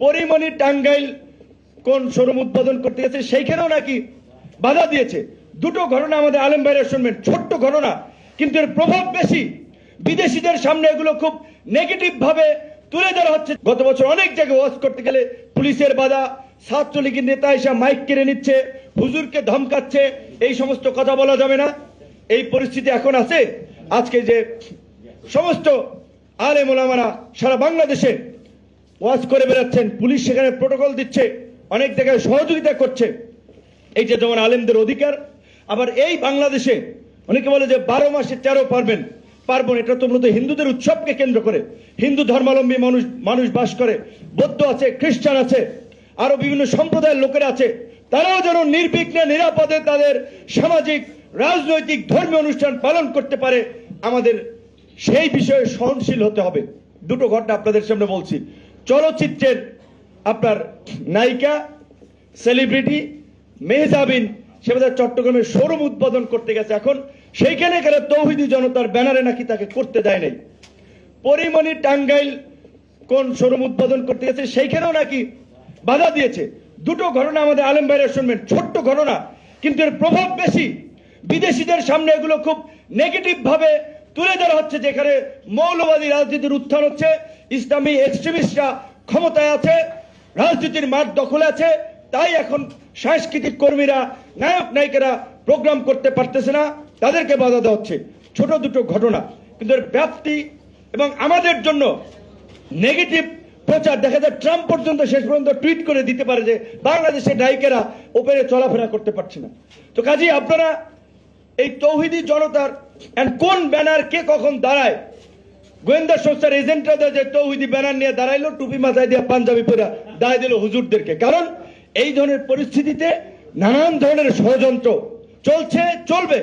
পরিমণি টাঙ্গাইল কোন শোরুম উদ্বোধন করতে গেছে সেইখানেও নাকি বাধা দিয়েছে। দুটো ঘটনা আমাদের আলেম ভাইরা শুনবেন, ছোট্ট ঘটনা কিন্তু এর প্রভাব বেশি। বিদেশিদের সামনে এগুলো খুব নেগেটিভ ভাবে তুলে ধরা হচ্ছে। গত বছর অনেক জায়গায় ওয়াজ করতে গেলে পুলিশের বাধা, ছাত্রলীগের নেতা এসে মাইক কেড়ে নিচ্ছে, হুজুরকে ধমকাচ্ছে, এই সমস্ত কথা বলা যাবে না। এই পরিস্থিতি এখন আছে। আজকে যে সমস্ত আলেম ওলামারা সারা বাংলাদেশে ওয়াজ করে বেড়াচ্ছেন, পুলিশ সেখানে প্রোটোকল দিচ্ছে, অনেক জায়গায় সহযোগিতা করছে। এই যে যেমন আলেমদের অধিকার, আবার এই বাংলাদেশে অনেকে বলে যে 12 মাসে 13 পার্বণ, এটা তো মূলত হিন্দুদের উৎসবকে কেন্দ্র করে। হিন্দু ধর্মাবলম্বী মানুষ বাস করে, বৌদ্ধ আছে, খ্রিস্টান আছে, আরো বিভিন্ন সম্প্রদায়ের লোকেরা আছে। তারাও যেন নির্বিঘ্নে নিরাপদে তাদের সামাজিক, রাজনৈতিক, ধর্মীয় অনুষ্ঠান পালন করতে পারে, আমাদের সেই বিষয়ে সহনশীল হতে হবে। দুটো ঘটনা আপনাদের সামনে বলছি। চলচ্চিত্রের আপনার নায়িকা সেলিব্রিটি মেহজাবিন সে চট্টগ্রামের শোরুম উদ্বোধন করতে গেছে। এখন সেইখানে গেলে তৌহিদি জনতার ব্যানারে নাকি তাকে করতে দেয় নাই। পরিমণি টাঙ্গাইল কোন শোরুম উদ্বোধন করতে গেছে সেইখানেও নাকি বাধা দিয়েছে। দুটো ঘটনা আমাদের আলেম ভাইরা শুনবেন, ছোট্ট ঘটনা কিন্তু এর প্রভাব বেশি। বিদেশিদের সামনে এগুলো খুব নেগেটিভ ভাবে তুলে ধরা হচ্ছে, যেখানে মৌলবাদী রাজনীতির উত্থান হচ্ছে, ইসলামী এক্সট্রিমিস্টরা ক্ষমতায় আছে, রাজনীতির মাঠ দখলে আছে। তাই এখন সাংস্কৃতিক কর্মীরা, নায়ক নায়িকারা প্রোগ্রাম করতে পারতেছে না, তাদেরকে বাধা দেওয়া হচ্ছে। ছোট দুটো ঘটনা কিন্তু এর ব্যাপ্তি এবং আমাদের জন্য নেগেটিভ প্রচার। দেখা যায় ট্রাম্প পর্যন্ত শেষ পর্যন্ত টুইট করে দিতে পারে যে বাংলাদেশের নায়িকেরা ওপরে চলাফেরা করতে পারছে না। তো কাজেই আপনারা এই তৌহিদি জনতার কোন ব্যানার কে কখন দাঁড়ায়, গোয়েন্দা সংস্থার এজেন্টরা যে তৌহিদি ব্যানার নিয়ে দাঁড়াইলো, টুপি মাথায় দিয়ে পাঞ্জাবি পরে দাঁড়ায় দিল হুজুরদেরকে। কারণ এই ধরনের পরিস্থিতিতে নানান ধরনের ষড়যন্ত্র চলছে, চলবে।